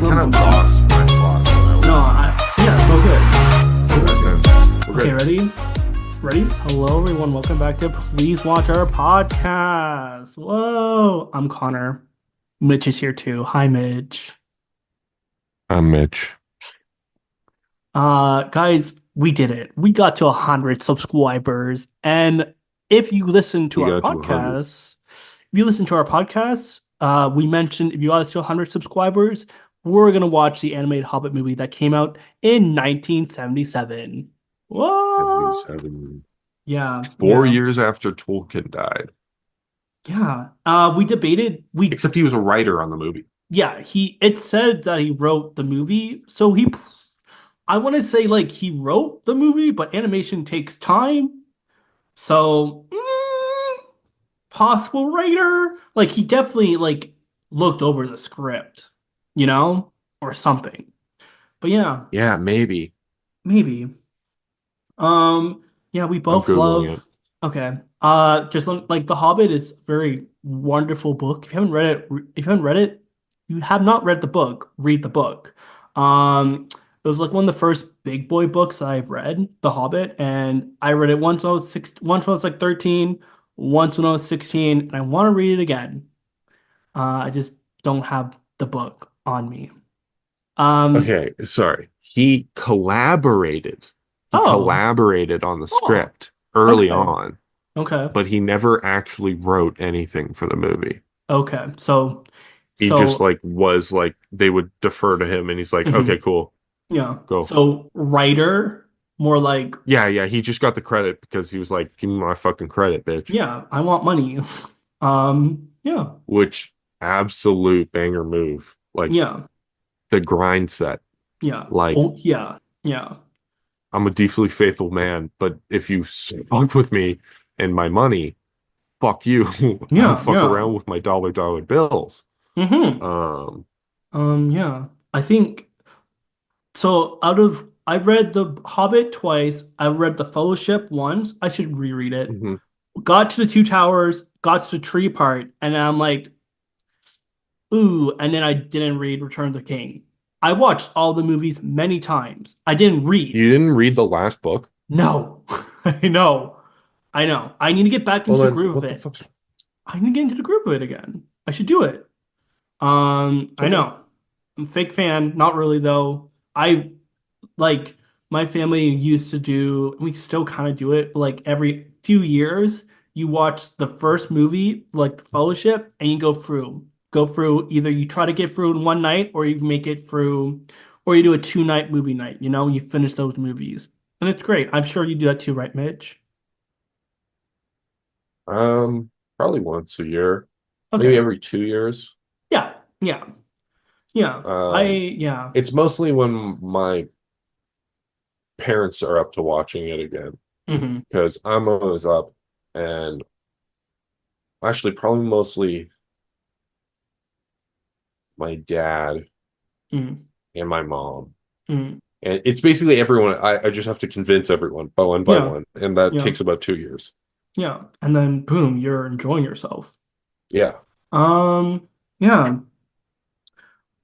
kind of lost my thoughts. So good. Okay, ready? Ready? Hello, everyone. Welcome back to Please Watch Our Podcast. Whoa, I'm Connor. Mitch is here too. Hi, Mitch. I'm Mitch. Guys, we did it. We got to 100 subscribers, and if you listen to We our got to 100. podcasts, we mentioned if you got us to 100 subscribers, we're gonna watch the animated Hobbit movie that came out in 1977. What? 77. Yeah, 4 years after Tolkien died. yeah. We debated. Except he was a writer on the movie. Yeah. It said that he wrote the movie, so I want to say like he wrote the movie, but animation takes time, so possible writer. Like he definitely like looked over the script, or something. But yeah, Yeah, maybe. maybe. Yeah, we I'm both Googling it. love. Okay. Just like The Hobbit is a very wonderful book. You have not read the book, read the book. It was like one of the first big boy books that I've read, The Hobbit, and I read it once when I was like 13, once when I was 16, and I want to read it again. I just don't have the book on me. Um, Okay, sorry. He collaborated. He oh, collaborated on the oh, script early okay, on, okay. but he never actually wrote anything for the movie. Okay, so He just so was like they would defer to him and he's like, okay, mhm, cool, yeah. go. So writer, more like, Yeah, he just got the credit because he was like, give me my fucking credit, bitch. yeah, I want money. Yeah, Which absolute banger move. Like yeah, the grind set. yeah. Like Oh, yeah, yeah, I'm a deeply faithful man, but if you fuck with me and my money, fuck you. I don't yeah, fuck yeah. around with my dollar bills. Mm-hmm. Um, Yeah. I think so. I've read The Hobbit twice. I've read The Fellowship once. I should reread it. mhm. Got to the Two Towers, got to the tree part, and I'm like, ooh, and then I didn't read Return of the King. I watched all the movies many times. I didn't read. You didn't read the last book? No. I know. I know. I need to get back Well into the then, groove of what the it. fuck's I need to get into the groove of it again. I should do it. I okay? know. I'm a fake fan. Not really though. I like my family used to do, we still kind of do it, but like every few years, you watch the first movie, like The Fellowship, and you go through. Go through either you try to get through in one night or you make it through, or you do a 2 night movie night, and you finish those movies. And it's great. I'm sure you do that too, right, Mitch? Probably once a year, maybe Okay. every 2 years. Yeah. Yeah. Yeah. Um, Yeah. it's mostly when my parents are up to watching it again Hmm. because I'm always up, and actually probably mostly my dad Hmm. and my mom. Hmm. And it's basically everyone. I just have to convince everyone by Yeah. one, and that Yeah. takes about 2 years. Yeah. And then boom, you're enjoying yourself. Yeah. Yeah.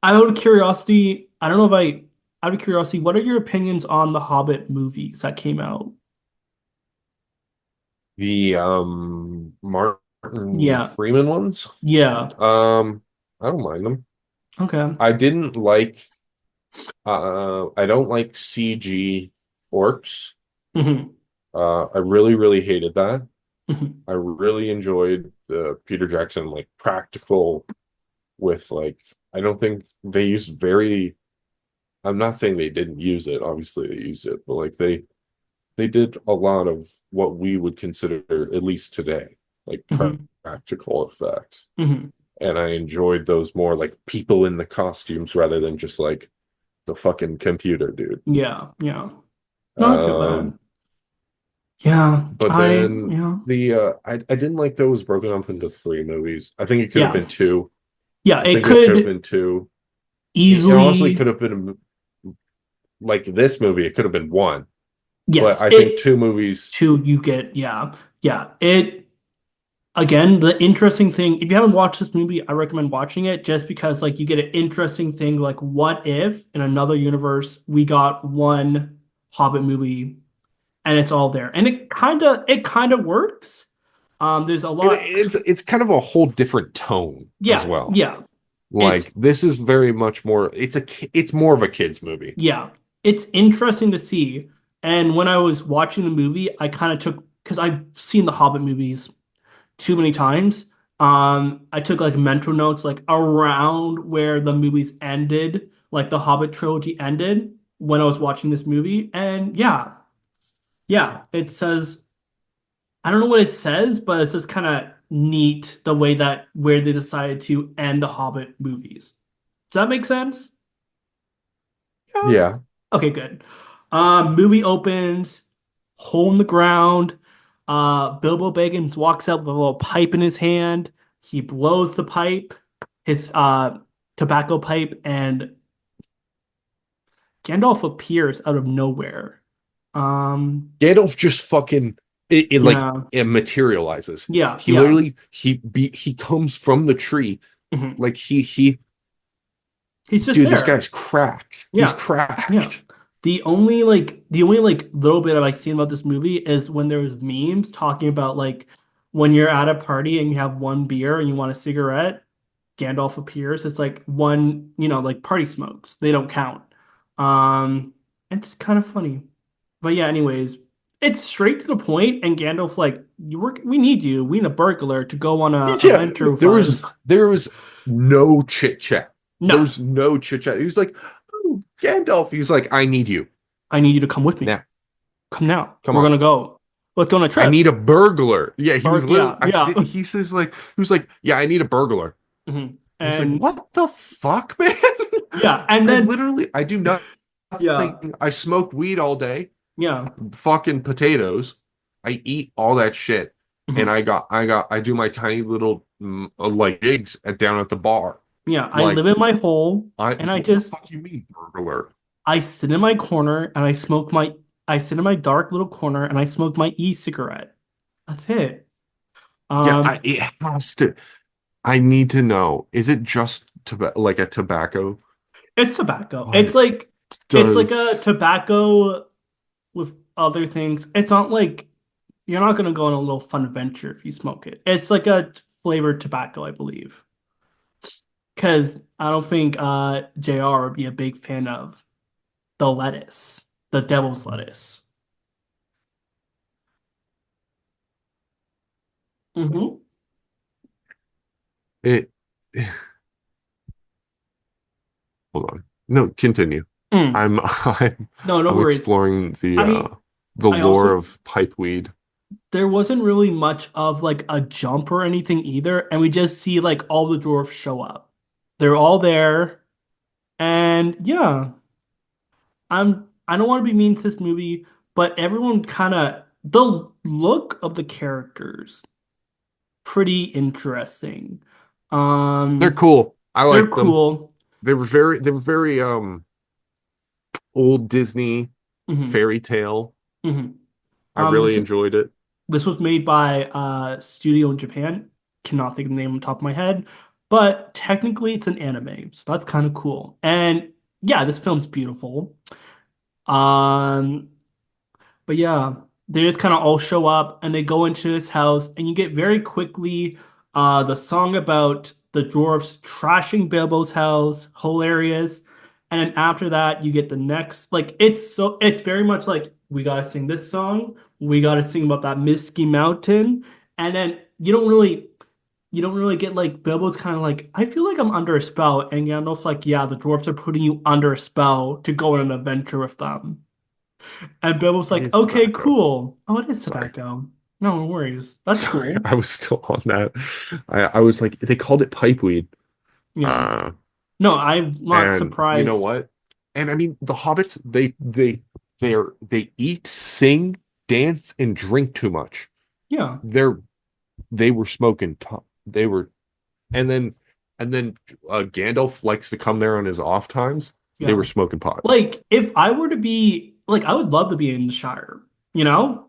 Out of curiosity, I don't know if I, out of curiosity, what are your opinions on the Hobbit movies that came out? The Martin Yeah. Freeman ones. Yeah. I don't mind them. Okay. I didn't like I don't like CG orcs. Hmm. I really hated that. Hmm. I really enjoyed the Peter Jackson like practical with like I don't think they used very I'm not saying they didn't use it, obviously they used it, but like they did a lot of what we would consider at least today, like Hmm. practical effects. Hmm. And I enjoyed those more like people in the costumes rather than just like the fucking computer dude. Yeah. Yeah. No, I feel Um, that. Yeah. but then Yeah. I didn't like that it was broken up into three movies. I think it could have Yeah. been two. Yeah. I It think it could have could been two. It honestly easily, could have been like this movie, it could have been one. But yes, I think it two movies, too, you get, yeah. Yeah. It, Again, the interesting thing, if you haven't watched this movie, I recommend watching it just because like you get an interesting thing like what if in another universe we got one Hobbit movie and it's all there. And it kind of works. There's a And lot. it's kind of a whole different tone as Yeah, well. yeah. It's Like this is very much more. It's more of a kids movie. yeah. It's interesting to see. And when I was watching the movie, I kind of took because I've seen the Hobbit movies too many times. I took like mental notes like around where the movies ended, like the Hobbit trilogy ended when I was watching this movie. And yeah, yeah, it says I don't know what it says, but it's just kind of neat the way that where they decided to end the Hobbit movies. Does that make sense? Yeah. Yeah. Okay, good. Movie opens, hole in the ground. Bilbo Baggins walks out with a little pipe in his hand. He blows the pipe, his tobacco pipe, and Gandalf appears out of nowhere. Um, Gandalf just fucking yeah, it materializes. yeah, He yeah. literally he comes from the tree. Mhm. Like he He's just dude, this there. guy's cracked. He's Yeah, yeah. cracked. The only like little bit I've seen about this movie is when there was memes talking about like when you're at a party and you have one beer and you want a cigarette, Gandalf appears. It's like one, like party smokes. They don't count. It's kind of funny. But yeah, anyways, it's straight to the point, and Gandalf's like, we need you. We need a burglar to go on a Yeah, adventure with us. there was no chit chat. There No, was no chit chat. He was like, "Oh, Gandalf." He was like, "I need you I need you to come with me. now. Come now. Come We're on. gonna go. Let's go on a I trip. need a burglar." Yeah, he was literally. Yeah, yeah. He says like, he was like, "Yeah, I need a burglar." Mhm. I was like, And "What the fuck, man?" yeah, and then I do yeah, nothing. I smoke weed all day, yeah. fucking potatoes. I eat all that shit, and Mhm. I do my tiny little like gigs down at the bar. Yeah, I live Like, in my hole I and I what the just fuck you mean burglar? I sit in my corner and I sit in my dark little corner and I smoke my e-cigarette. That's it. Yeah, Um, it has to. I need to know. Is it just like a tobacco? it's tobacco. It's What like it's like a does tobacco with other things. It's not like you're not gonna go on a little fun adventure if you smoke it. It's like a flavored tobacco, I believe. Because I don't think JR would be a big fan of the lettuce, the devil's lettuce. Mm-hmm. it? Hold on. No, continue. Mm. I'm I'm No, no I'm worries. exploring I the I lore also of pipe weed. there wasn't really much of like a jump or anything either, and we just see like all the dwarfs show up. They're all there, and yeah, I don't want to be mean to this movie, but everyone kind of the look of the characters pretty interesting. They're Um, cool. I they're like them. cool. They were very old Disney Hmm. fairy tale. Hmm. I This really enjoyed it. this was made by a studio in Japan. Cannot think of the name on the top of my head, but technically it's an anime, so that's kind of cool. And yeah, this film's beautiful. Um, but yeah, they just kind of all show up and they go into this house, and you get very quickly the song about the dwarfs trashing Bilbo's house, hilarious. And then after that, you get the next like it's very much like we gotta sing this song, we gotta sing about that Misty Mountain, and then you don't really get like Bilbo's kind of like I feel like I'm under a spell, and Gandalf's like yeah, the dwarfs are putting you under a spell to go on an adventure with them. And Bill was It like, is okay, tobacco. cool. Oh, it is Sorry. tobacco. No worries. That's Sorry, cool. I was still on that. I was like, they called it pipe weed. Yeah. Uh, No, I'm not and you know surprised. what? And I mean, the hobbits, they eat, sing, dance, and drink too much. Yeah. They're they were smoking top. They were, and then Gandalf likes to come there on his off times. They Yeah. were smoking pot. Like, if I were to be, like, I would love to be in the Shire, you know?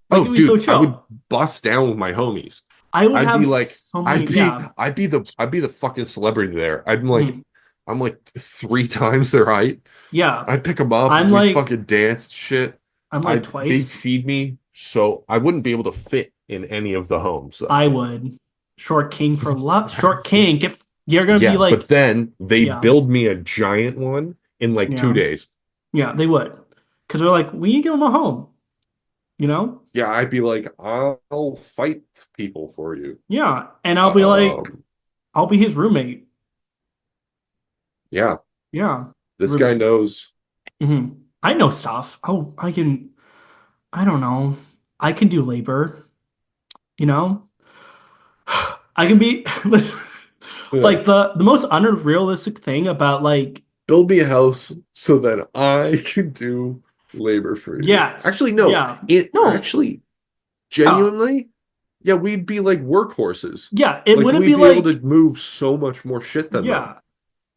Like, Oh, it'd be so dude, I would chill. bust down with my homies. I would I'd be have like, so many, yeah. I'd be the fucking celebrity there. Mhm. I'm like three times their height. Yeah. I'd pick them up. I'm We'd like fucking dance shit. I'm like They'd twice. feed me, so I wouldn't be able to fit in any of the homes I though. would. Short king for luck. Short king. If you're gonna be Yeah, but like, then they yeah, build me a giant one in like two yeah, days. yeah, they would. Because they're like, we give them a home, you know? Yeah, I'd be like, I'll fight people for you. Yeah. And I'll be like, Um, I'll be his roommate. yeah, Yeah. this guy Roommates. knows. I know stuff. I don't know. I can do labor, you know? I can be Yeah. like the most unrealistic thing about like, Build me a house so that I can do labor for you. yes, Actually, no, yeah. it No, actually yeah. genuinely, yeah, we'd be like workhorses. Yeah, it Like wouldn't be we'd be able to like, move so much more shit than them. yeah,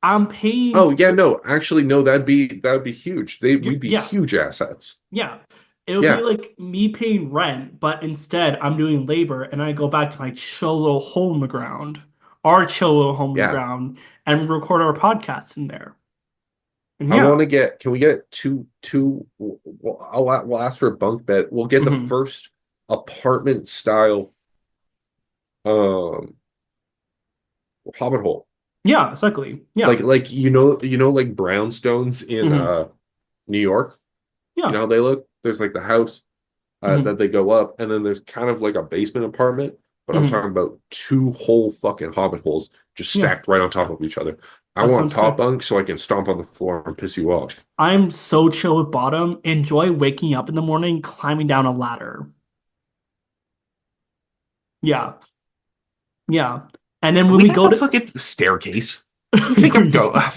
I'm paying Oh yeah, no, actually, no, that'd be huge. We'd be yeah, huge assets. yeah. It would be Yeah, like me paying rent, but instead I'm doing labor and I go back to my chill little hole in the ground, our chill little home in the yeah. ground, and record our podcasts in there. And I yeah. want to get. Can we get two? We'll ask for a bunk bed. We'll get the Hmm. first apartment style um Hobbit hole. Yeah, exactly. Yeah. Like like brownstones in Hmm. New York. You know Yeah. how they look? There's like the house that Hmm. they go up, and then there's kind of like a basement apartment. But I'm Hmm. talking about two whole fucking Hobbit holes just Yeah. stacked right on top of each other. I That want sounds top sick. bunk so I can stomp on the floor and piss you off. I'm so chill with bottom. Enjoy waking up in the morning, climbing down a ladder. Yeah. Yeah. And then when We we have go a to fucking staircase. You think I'm going? Are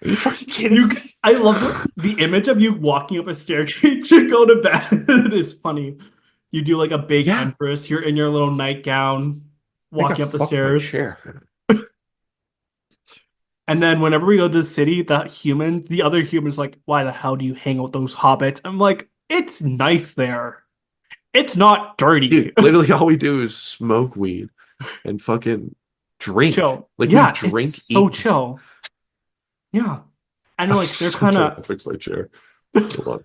you fucking kidding you me? I love the image of you walking up a staircase to go to bed. It is funny. You do like a big Yeah, empress. You're in your little nightgown, I think I walking up the fucked my stairs. chair. And then whenever we go to the city, the other human's like, why the hell do you hang out with those hobbits? I'm like, it's nice there. It's not dirty. Dude, literally all we do is smoke weed and fucking drink. Chill. Like we Yeah, it's drink, so eat. chill. Yeah. And I'm like they're still kind trying of to fix my chair. Hold on.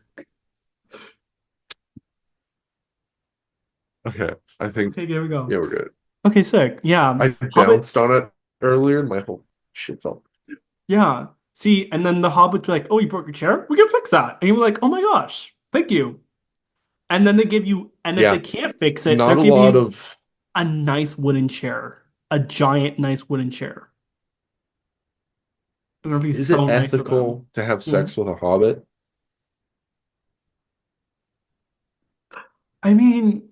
Okay, I think okay, there we go. yeah, we're good. Okay, sick. Yeah. I Hobbit. bounced on it earlier and my whole shit fell. Yeah. See, and then the hobbits were like, oh, you broke your chair? We can fix that. And you're like, oh my gosh, thank you. And then they give you, and if they Yeah, can't fix it, they'll not a give lot you of. a nice wooden chair, a giant, nice wooden chair. And it'll be Is it so nice of them. ethical to have Mhm. sex with a hobbit? I mean,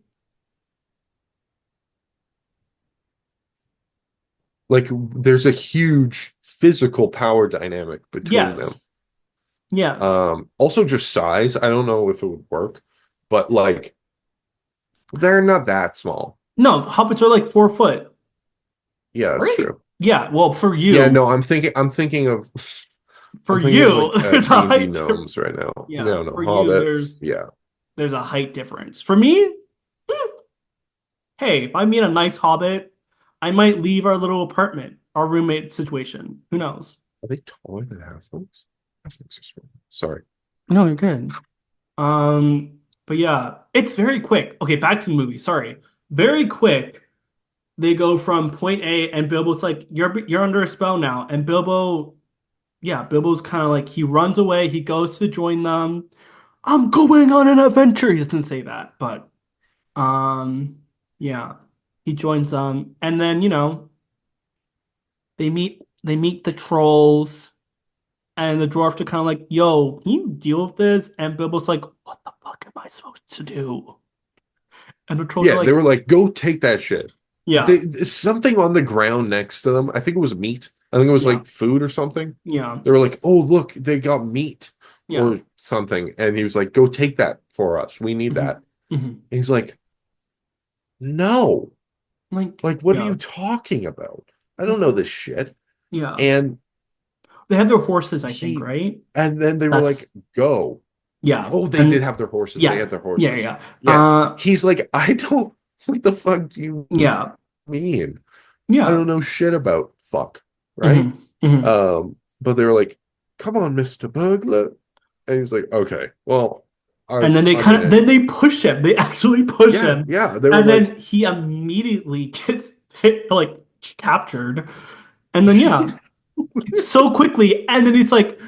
Like there's a huge physical power dynamic between yes, them. yes. Also just size. I don't know if it would work, but like they're not that small. No, hobbits are like 4 foot, Yeah, that's right? true. Yeah. Well, Yeah, no, I'm thinking of for like you, there's a D&D height. gnomes right now. Yeah, No, no, for you, hobbits. Yeah. there's a height difference. For me, hey, if I meet a nice hobbit, I might leave our little apartment, our roommate situation. Who knows? Are they taller than halflings? Halflings are small. Sorry. No, you're good. But yeah, it's very quick. Okay, back to the movie. Sorry. Very quick. They go from point A and Bilbo's like, you're under a spell now. And Bilbo's kind of like he runs away, he goes to join them. I'm going on an adventure. He doesn't say that, but um yeah. He joins them and then, they meet the trolls and the dwarves are kind of like, yo, can you deal with this? And Bilbo's like, what the fuck am I supposed to do? And the trolls are Yeah, they like, were like, go take that shit. yeah, Something on the ground next to them. I think it was meat. I think it was yeah, like food or something. yeah, They were like, oh, look, they got meat yeah. or something. And he was like, go take that for us. We need Hmm. that. Hmm. And he's like, no. Like, Like, what are yeah, you talking about? I don't know this shit. yeah. And They have their horses, I think, he, right? and then they were That's like, go. yeah, Oh, they did and have their horses. They yeah, had their yeah, horses. yeah. Yeah. He's like, I don't What the fuck do you Yeah. mean? I Yeah. don't know shit about fuck, right? Hmm. Hmm. But they were like, come on, Mr. Burglar. And he's like, okay, well, And then they I'm in kind of it. then they push him. They actually push Yeah, him. yeah. They were And like, then he immediately gets hit, like captured. And then yeah, so quickly. And then it's like,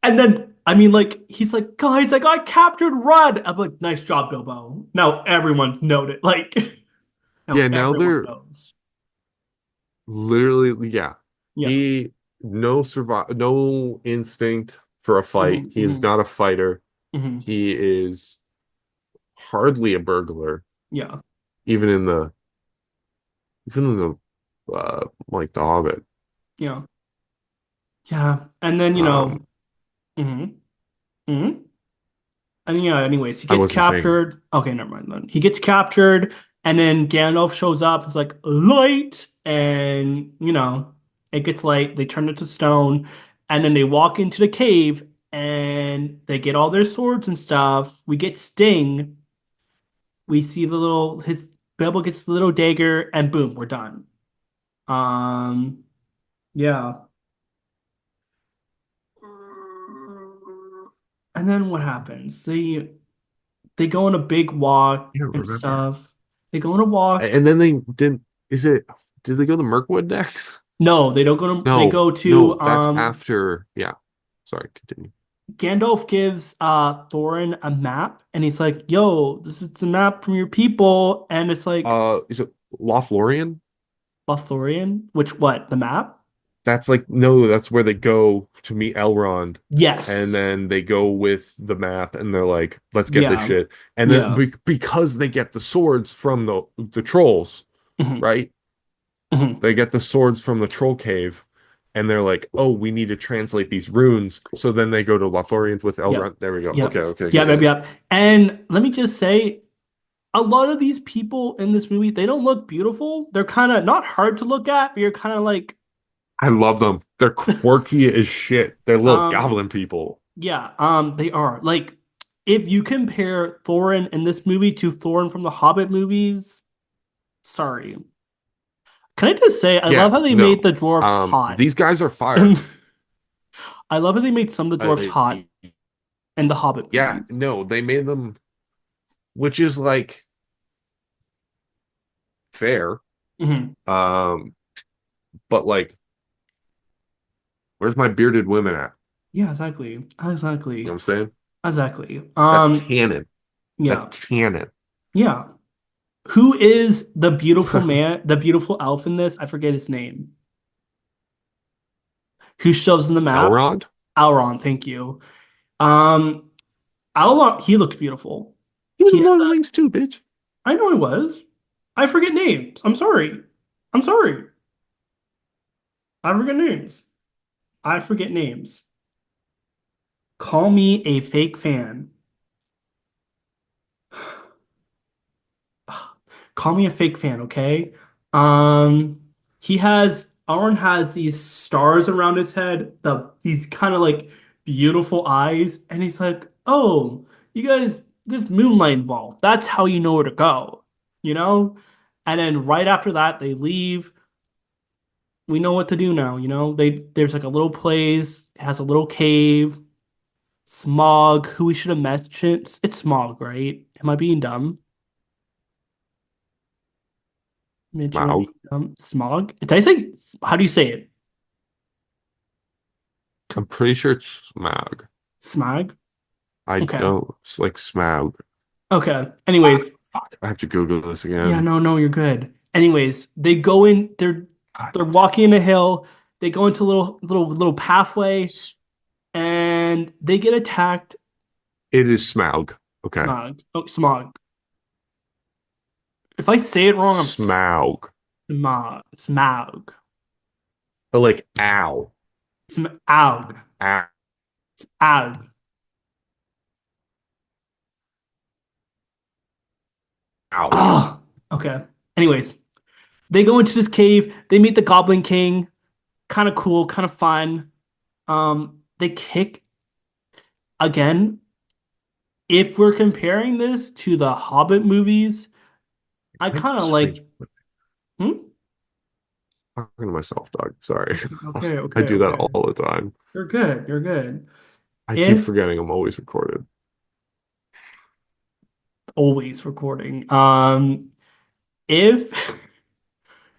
and then I mean, like he's like, guys, I got captured. Run! I'm like, nice job, Bilbo. Now everyone's noted. Like now yeah, now everyone they're knows. literally, yeah. Yeah. He no instinct for a fight. Hmm. He is Hmm. not a fighter. Hmm. He is hardly a burglar, Yeah. even in the like the Hobbit. Yeah. Yeah. And then Um, hmm hmm and yeah, anyways, he I gets wasn't saying captured. Okay, never mind then. He gets captured, and then Gandalf shows up. It's like light, and it gets light. They turn it to stone, and then they walk into the cave, and they get all their swords and stuff. We get Sting. We see the little his Bilbo gets the little dagger, and boom, we're done. Um, yeah. And then what happens? They go on a big walk I don't and remember. stuff. They go on a walk. And then they didn't. Is it? Did they go to Mirkwood next? No, they don't go to. They No, go to. no. That's after. Yeah. Sorry. Continue. Gandalf gives Thorin a map, and he's like, "Yo, this is the map from your people," and it's like Is it Lothlorien? Lothlorien. Which what? The map? That's like no. That's where they go to meet Elrond, and Yes. then they go with the map, and they're like, "Let's get this Yeah. shit." And then Yeah. because they get the swords from the trolls, Hmm. right? Hmm. They get the swords from the troll cave, and they're like, "Oh, we need to translate these runes." So then they go to Lothlorien with Yep. Elrond. There we go. Okay, Yep. okay, Yep. okay, Yep. yeah. Yep. And let me just say, a lot of these people in this movie, they don't look beautiful. They're kind of not hard to look at, but you're kind of like, I love them. They're quirky as shit. They're little um, goblin people. yeah, they are. Like, if you compare Thorin in this movie to Thorin from the Hobbit movies, sorry. Can I just say, I love Yeah, how they made no. the dwarves hot. These guys are fire. And I love how they made some of the dwarves Uh, hot in the Hobbit yeah, movies. no, they made them, which is like fair. Hmm. Um, but like, where's my bearded women at? Yeah, exactly. You know what Exactly. I'm saying? Exactly. That's canon. That's Yeah. canon. Yeah. Who is the beautiful man, the beautiful elf in this? I forget his name. Who shows in the map? Elrond? Elrond, thank you. Um, Elrond, he looks beautiful. He was He in has Lord of the a, Rings too, bitch. I know he was. I forget names. I'm sorry. I'm sorry. I forget names. I forget names. Call me a fake fan. Call me a fake fan, okay? He has Arn has these stars around his head, these kind of like beautiful eyes, and he's like, "Oh, you guys, there's moonlight involved. That's how you know where to go, you know?" And then right after that, they leave. We know what to do now, you know? There's like a little place, it has a little cave. Smog, who we should have mentioned. It's Smog, right? Am I being dumb? Mitch, am I Wow. being dumb? Smog? Did I say, how do you say it? I'm pretty sure it's Smaug. Smog? I Okay. don't. It's like Smaug. Okay. Anyways, Fuck. I have to Google this yeah, again. no, you're good. Anyways, they go in, God. they're walking in a hill, they go into a little pathway, and they get attacked. It is Smaug. Okay. Smog. Oh, Smog. If I say it wrong, I'm Smaug. Smog. But like, ow. Smog. Ow. Smog. Ow. Ah, okay. Anyways, they go into this cave. They meet the Goblin King. Kind of cool, kind of fun. They kick again. If we're comparing this to the Hobbit movies, I I'm kind of strange. like. Hmm? Talking to myself, dog. Sorry. Okay, I okay, do that okay. all the time. You're good. You're good. I keep If forgetting I'm always recorded. always recording. If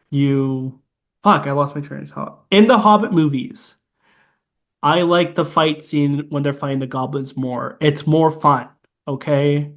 you fuck, I lost my train of thought. In the Hobbit movies, I like the fight scene when they're fighting the goblins more. It's more fun. Okay,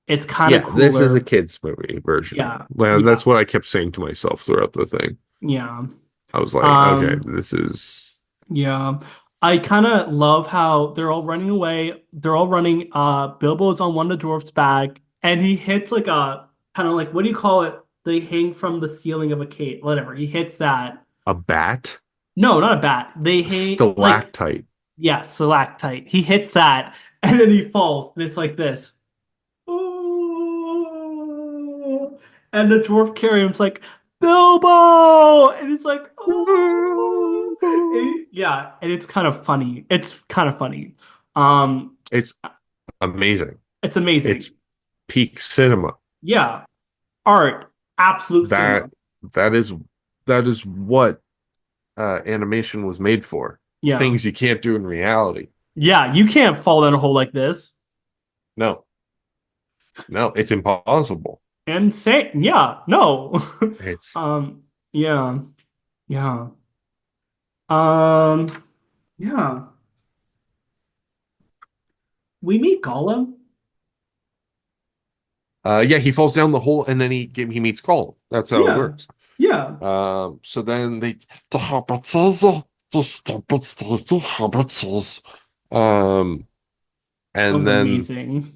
it's kind of Yeah, this is a cooler. kids movie version. Yeah, Well, yeah, that's what I kept saying to myself throughout the thing. yeah. I was like, okay, Um, this is yeah. I kind of love how they're all running away. They're all running. Bilbo's on one of the dwarf's back, and he hits like a kind of like what do you call it? They hang from the ceiling of a cave. Whatever. He hits that. a bat, No, not a bat. They hang like stalactite. yeah, stalactite. He hits that, and then he falls, and it's like this. "Oh." And the dwarf carry him's like, Bilbo! And it's like, oh. Yeah, and it's kind of funny. It's kind of funny. Um, It's amazing. it's amazing. It's peak cinema. Yeah, art, absolute That cinema. that is that is what animation was made for. Yeah. Things you can't do in reality. Yeah, you can't fall down a hole like this. No, no, it's impossible. And say, yeah, no. It's Um, yeah, yeah. Um, yeah. We meet Gollum. yeah, he falls down the hole and then he meets Gollum. That's how it Yeah, works. yeah. So then the hobbitses, the stupid the hobbitses. Um, That and was then amazing.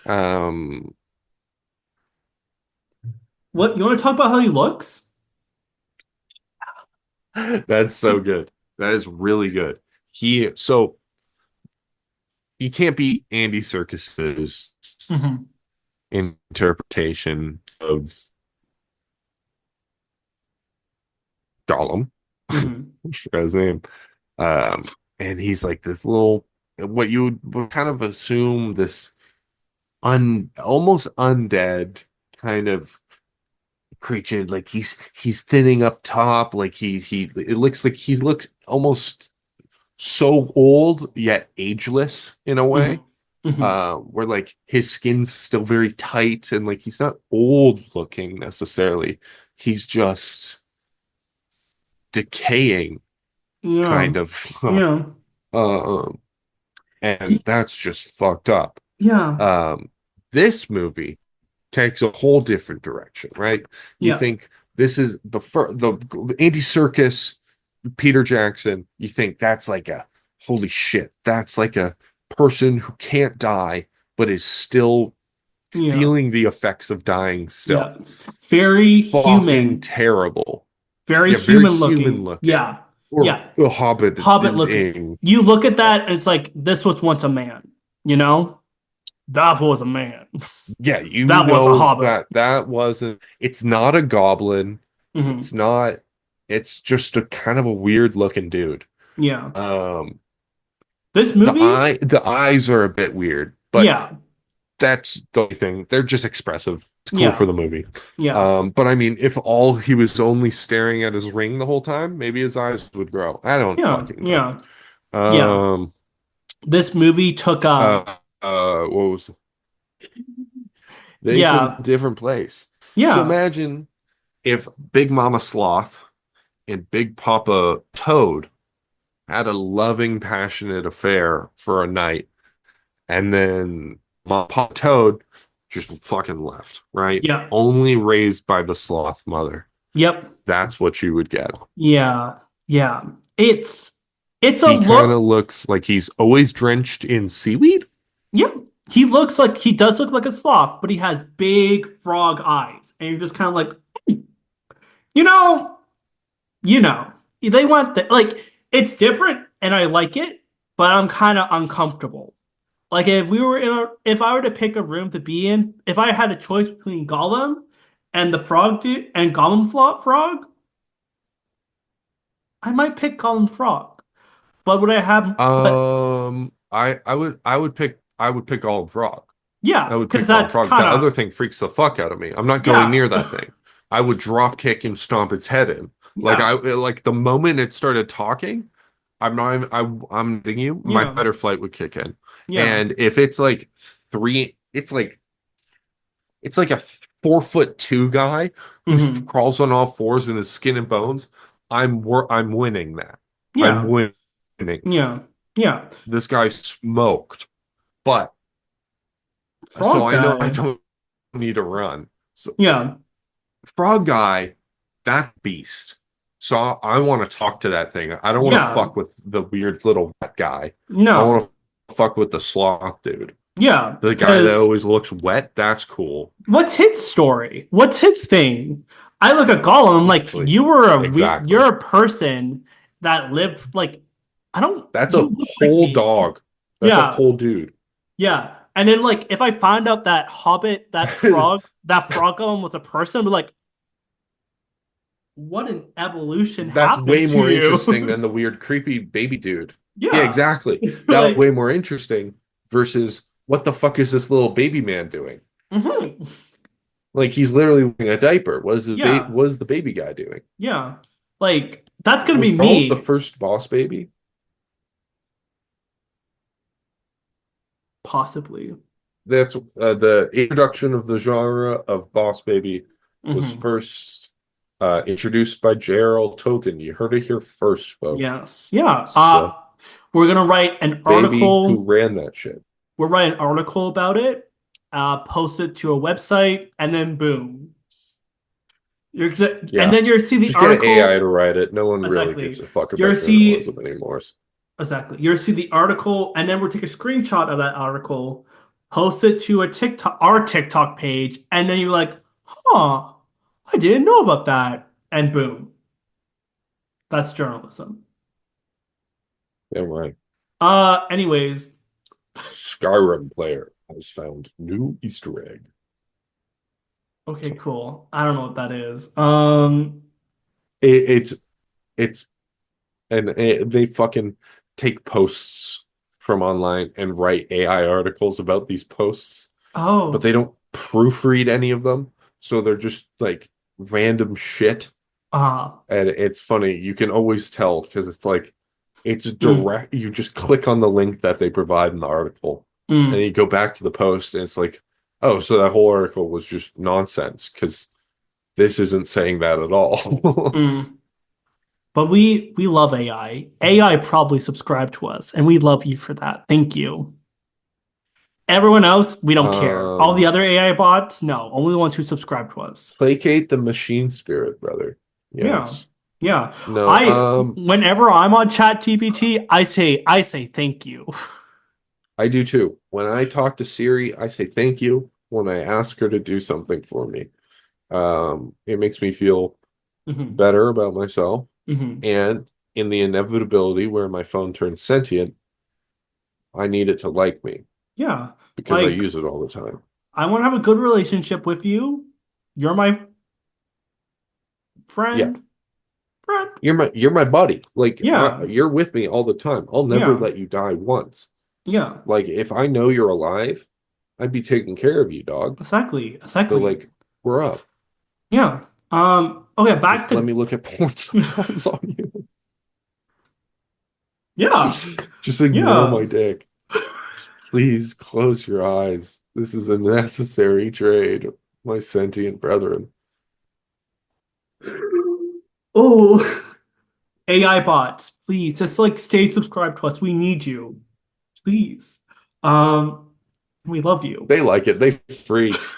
um, What, you want to talk about how he looks? that's so good. That is really good. So you can't beat Andy Serkis's Hmm. interpretation of Gollum, Hmm. his name. Um, and he's like this little, what you would kind of assume this almost undead kind of creature. Like he's thinning up top. Like it looks like he looks almost so old yet ageless in a Hmm. way. Hmm. Where like his skin's still very tight and like he's not old looking necessarily. He's just decaying Yeah, kind of. yeah. Um, and He, that's just fucked up. yeah, Um, this movie takes a whole different direction, right? You yeah, think this is the Andy Serkis, Peter Jackson. You think that's like a holy shit. That's like a person who can't die but is still yeah, feeling the effects of dying still. yeah. Very Fucking human. terrible. Very Yeah, very human human looking. looking. Yeah, Or yeah. a hobbit Hobbit in, looking. You look at uh, that and it's like, this was once a man, you know? That was a man. yeah, you That was a know hobbit. that wasn't, it's not a goblin. Hmm. It's not, it's just a kind of a weird looking dude. Yeah. Um, This movie? the eyes are a bit weird, but Yeah. that's the only thing. They're just expressive. It's cool for Yeah. the movie. Yeah. But I mean, if all he was only staring at his ring the whole time, maybe his eyes would grow. I don't Yeah. fucking know. Yeah. Yeah. Um, This movie took what was they took a yeah. different place. So Yeah. imagine if Big Mama Sloth and Big Papa Toad had a loving, passionate affair for a night, and then Mama Papa Toad just fucking left, right? Yeah. Only raised by the sloth mother. Yep. That's what you would get. Yeah. Yeah. It's a He kind of look. looks like he's always drenched in seaweed. Yeah. He looks like he does look like a sloth, but he has big frog eyes. And you're just kind of like, you know, you know. They want that like it's different and I like it, but I'm kind of uncomfortable. Like if I were to pick a room to be in, if I had a choice between Gollum and the frog dude and Frog, I might pick Gollum Frog. But would I have? But I would pick Olive Frog. Yeah, I would because pick on that's Frog. kind That of other thing freaks the fuck out of me. I'm not going yeah, near that thing. I would drop kick and stomp its head in. yeah, Like the moment it started talking, I'm not even, I'm letting you, my yeah, better flight would kick in. yeah. And if it's like three, it's like a 4'2" guy who Hmm. crawls on all fours in his skin and bones. I'm winning that. I'm Yeah, winning. yeah, yeah. This guy smoked. But so Frog I know I guy. don't need to run. So Yeah, Frog guy, that beast. So I want to talk to that thing. I don't want to yeah. fuck with the weird little wet guy. I No, want to fuck with the sloth dude. yeah. The guy that Because always looks wet, that's cool. what's his story? What's his thing? I look at Gollum. I'm He's like, like, you're exactly. a person that lived like I don't. That's You a look like whole me. dog. That's a Yeah, whole dude. yeah. And then like if I find out that Hobbit, that frog Gollum was a person, I'm like, what an evolution That's happened way to more interesting you? than the weird, creepy baby dude. Yeah, Yeah. exactly. That Like, way more interesting versus what the fuck is this little baby man doing? mhm. Like he's literally wearing a diaper. Yeah, What is the baby guy doing? yeah. Like that's gonna Was be Gollum the me, first boss baby? possibly. That's the introduction of the genre of boss baby was Hmm. first introduced by J.R.R. Tolkien. You heard it here first, folks. Yes. Yeah. So, We're gonna write an baby who article. ran that shit. We'll write an article about it, post it to a website, and then boom. And Yeah. then you'll see the Just get an AI to article. write it. No one really gives Exactly. a fuck You'll about see journalism anymore. exactly. You'll see the article, and then we'll take a screenshot of that article, post it to our TikTok page, and then you're like, huh, I didn't know about that. And boom. That's journalism. Yeah, right. Anyways, Skyrim player has found new Easter egg. okay, So cool. I don't know what that is. it's it's they fucking take posts from online and write AI articles about these posts, but Oh, they don't proofread any of them. So they're just like random shit. ah, And it's funny. You can always tell because it's like it's mm, direct. You just click on the link that they provide in the article and mm, you go back to the post and it's like, oh, so that whole article was just nonsense because this isn't saying that at all. mm. But we love AI. AI probably subscribed to us, and we love you for that. Thank you. Everyone else, we don't care. All the Um, other AI bots, no, only the ones who subscribe to us. placate the machine spirit, brother. Yeah. Yes. Yeah. No, I whenever I'm on ChatGPT, I say thank you. I do too. When I talk to Siri, I say thank you when I ask her to do something for me. It makes me feel Hmm. better about myself. Hmm. And in the inevitability where my phone turns sentient, I need it to like me Yeah. because I Like use it all the time. I want to have a good relationship with you. You're my Yeah, friend. Friend. you're my buddy. Like Yeah. you're with me all the time. I'll never Yeah. let you die once. Yeah. Like if I know you're alive, I'd be taking care of you, dog. Exactly. So Exactly. like we're up. Yeah. Okay, back Just let to me look at porn sometimes on you. yeah. Just ignore Yeah. my dick. Please close your eyes. This is a necessary trade, my sentient brethren. Oh, AI bots, please just like stay subscribed to us. We need you. Please. Um, we love you. They like it. They freaks.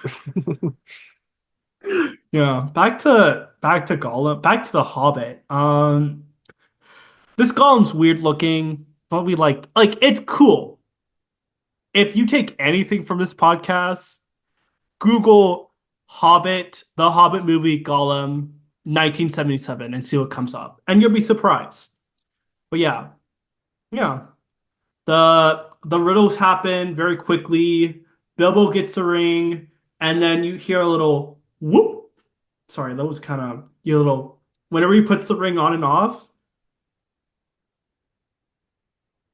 Yeah, back to Gollum, back to the Hobbit. This Gollum's weird looking, but we like it's cool. If you take anything from this podcast, Google Hobbit, the Hobbit movie Gollum 1977 and see what comes up. And you'll be surprised. But yeah, yeah. The riddles happen very quickly. Bilbo gets a ring, and then you hear a little whoop. Sorry, that was kind of your little. Whenever he puts the ring on and off,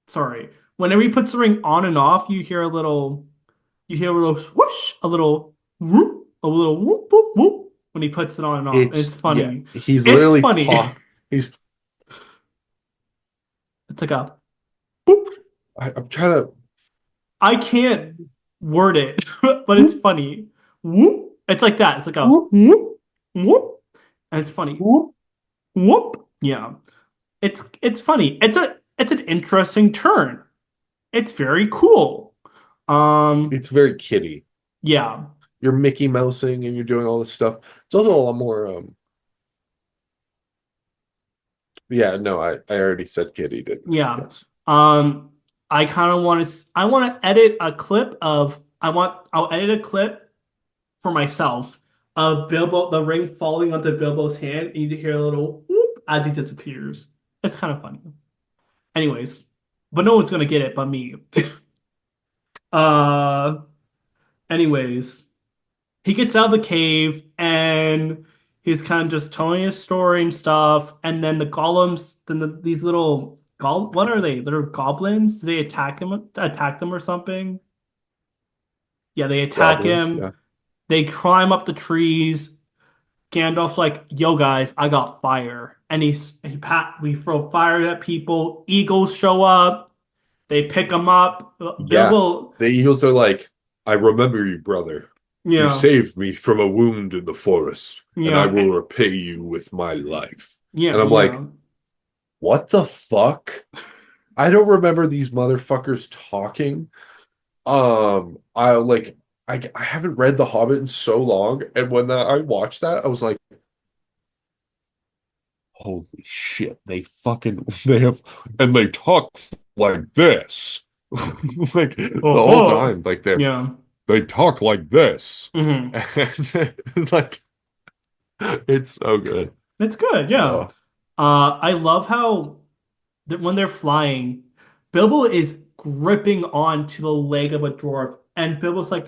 sorry. Whenever he puts the ring on and off, you hear a little. You hear a little swoosh, a little whoop, a little whoop whoop whoop when he puts it on and off. And it's Yeah, funny. he's It's literally funny. talk. He's. It's like a boop. I'm trying to. I can't word it, but it's Whoop, funny. Whoop. It's like that. It's like a whoop, whoop whoop, and it's funny. whoop. Whoop. Yeah. It's funny. It's an interesting turn. It's very cool. It's very kiddie. Yeah. You're Mickey Mousing and you're doing all this stuff. It's also a lot more. Yeah, no, I already said kiddie, didn't I? Yeah. Yes. Um, I want to edit a clip of I'll edit a clip for myself of Bilbo the ring falling onto Bilbo's hand and you hear a little whoop as he disappears. It's kind of funny. Anyways, but no one's gonna get it but me. Uh, anyways, he gets out of the cave and he's kind of just telling his story and stuff. And then the golems, these little what are they? They're goblins. Do they attack them or something? Yeah, they attack Goblins, him. yeah. They climb up the trees. Gandalf's like, "Yo, guys, I got fire," and we throw fire at people. Eagles show up. They pick him up. Yeah. Bilbo, The Eagles are like, I remember you, brother. You yeah, saved me from a wound in the forest, and I yeah, will repay you with my life. yeah, And I'm like, yeah. what the fuck? I don't remember these motherfuckers talking. I like I haven't read The Hobbit in so long, and when I watched that, I was like, holy shit, they fucking they have and they talk like this. Like the Oh, whole oh, time, like yeah. they talk like this. Hmm. And like it's so good. It's good, yeah. Oh, I love how when they're flying, Bilbo is gripping onto the leg of a dwarf, and Bilbo's like,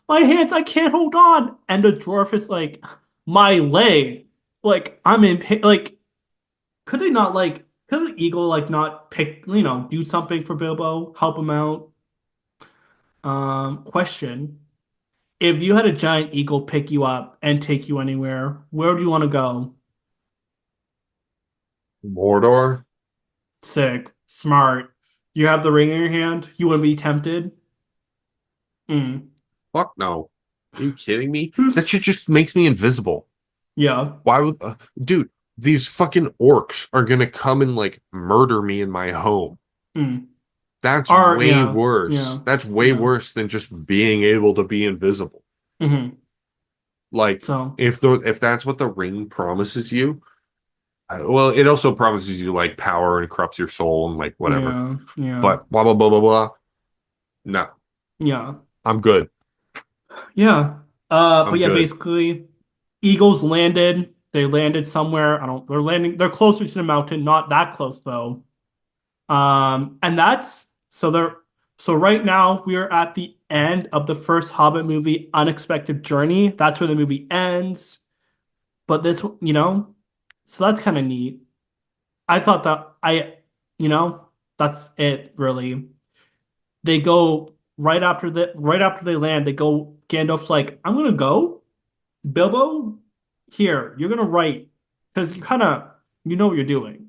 "My hands, I can't hold on." And the dwarf is like, "My leg, like I'm in pain." Like, could they not like? Could an eagle like not pick, do something for Bilbo, help him out? Question: if you had a giant eagle pick you up and take you anywhere, where do you want to go? Mordor? Sick, smart. You have the ring in your hand. You wouldn't be tempted. Mm. Fuck no. Are you kidding me? That shit just makes me invisible. Yeah. Why would dude, these fucking orcs are gonna come and like murder me in my home. Mm. That's Or way yeah, worse. yeah, That's way yeah. worse than just being able to be invisible. Hmm. Like So if that's what the ring promises you, well, it also promises you like power and corrupts your soul and like whatever. yeah, yeah, But blah blah blah blah blah. No, yeah, I'm good. yeah. But I'm yeah, good. basically, Eagles landed. They landed somewhere. I don't. They're landing. They're closer to the mountain. Not that close though. And that's so they're so right now we are at the end of the first Hobbit movie, Unexpected Journey. That's where the movie ends. But so that's kind of neat. I thought that you know, that's it really. They go right after they land, they go Gandalf's like, I'm gonna go. Bilbo, here, you're gonna write. Because you know what you're doing.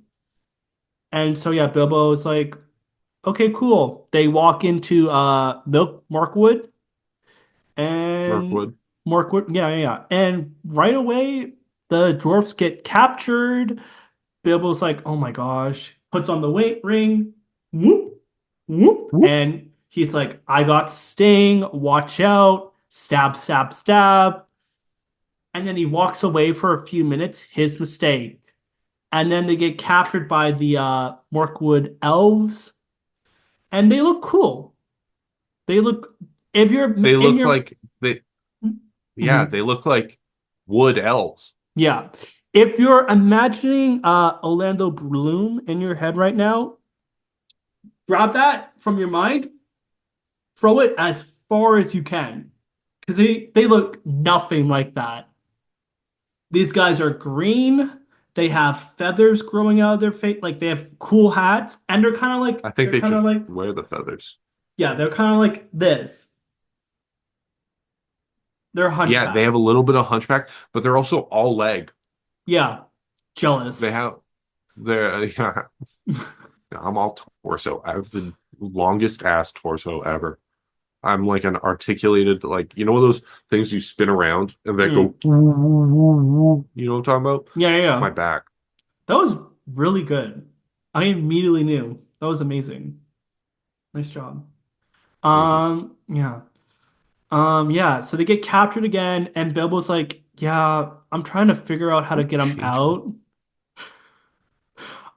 And so yeah, Bilbo is like, okay, cool. They walk into Milk Markwood and Mirkwood. Markwood, yeah, yeah, yeah. And right away the dwarfs get captured. Bilbo's like, oh my gosh, puts on the weight ring, whoop, whoop, Whoop, and he's like, I got Sting, watch out, stab, stab, stab. And then he walks away for a few minutes, his mistake. And then they get captured by the Morkwood elves, and they look cool. They look, if you're they in look your, like they yeah, Mhm. they look like wood elves. Yeah. If you're imagining Orlando Bloom in your head right now, grab that from your mind, throw it as far as you can because they look nothing like that. These guys are green. They have feathers growing out of their face, like they have cool hats, and I think they're they kind of just like wear the feathers. yeah, they're kind of like this. They're Yeah, they hunchback. have a little bit of hunchback, but they're also all leg. Yeah. They Jealous. have they're yeah, I'm all torso. I have the longest ass torso ever. I'm like an articulated, like, you know those things you spin around and they Mm. go woo, woo, woo, woo. You know what I'm talking about? Yeah, yeah, My yeah. back. That was really good. I immediately knew. That was amazing. Nice job. Thank you. Yeah. Yeah, so they get captured again, and Bilbo's like, yeah, I'm trying to figure out how to Don't get them change my. out.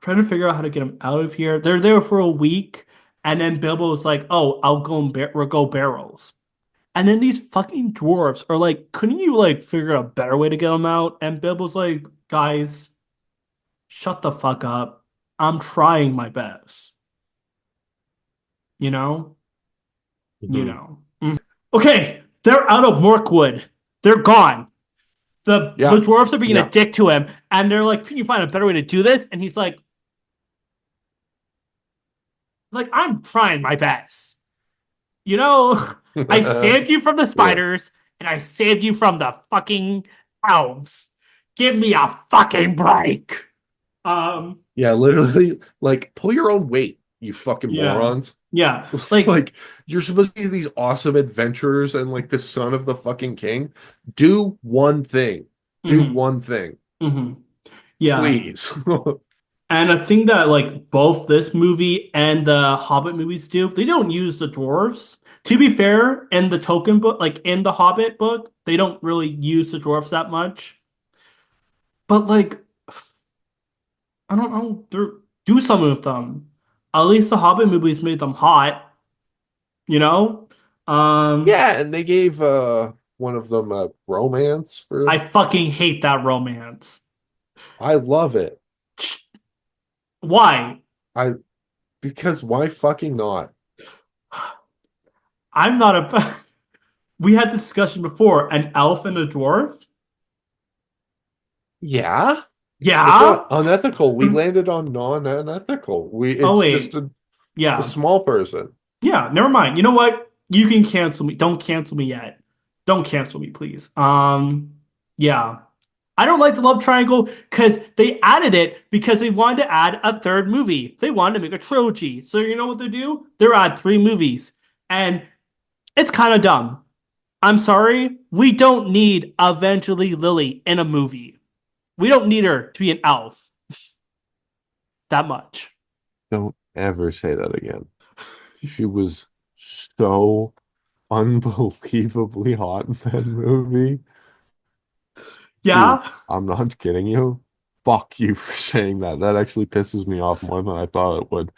Trying to figure out how to get them out of here. They're there for a week, and then Bilbo's like, oh, I'll go and we'll go barrels. And then these fucking dwarves are like, couldn't you like figure out a better way to get them out? And Bilbo's like, guys, shut the fuck up. I'm trying my best. You know? You Mhm. know. Okay, they're out of Morkwood. They're gone. The Yeah, dwarves are being a yeah. dick to him, and they're like, "Can you find a better way to do this?" And he's like, "I'm trying my best. You know, I saved you from the Yeah. spiders, and I saved you from the fucking elves. Give me a fucking break." Um, Yeah, literally, like, pull your own weight, you fucking yeah, morons. yeah, like, Like, you're supposed to be these awesome adventurers and like the son of the fucking king. Do one thing. Do mm-hmm, one thing. mm-hmm, yeah. Please. And a thing that like both this movie and the Hobbit movies do, they don't use the dwarves. To be fair, in the Tolkien book, like in the Hobbit book, they don't really use the dwarves that much. But like, I don't know, do something with them. At least the Hobbit movies made them hot, you know? Um, Yeah, and they gave one of them a romance I for fucking hate that romance. I love it. Why? I because why fucking not? I'm not a. We had this discussion before. An elf and a dwarf. Yeah. It's Yeah. not unethical. We landed on non-unethical. Oh It's just wait. a Yeah. small person. Yeah, never mind. You know what? You can cancel me. Don't cancel me yet. Don't cancel me, please. Yeah. I don't like the love triangle because they added it because they wanted to add a third movie. They wanted to make a trilogy. So you know what they do? They add three movies. And it's kind of dumb. I'm sorry. We don't need Eventually Lily in a movie. We don't need her to be an elf that much. Don't ever say that again. She was so unbelievably hot in that movie. Dude, Yeah. I'm not kidding you. Fuck you for saying that. That actually pisses me off more than I thought it would.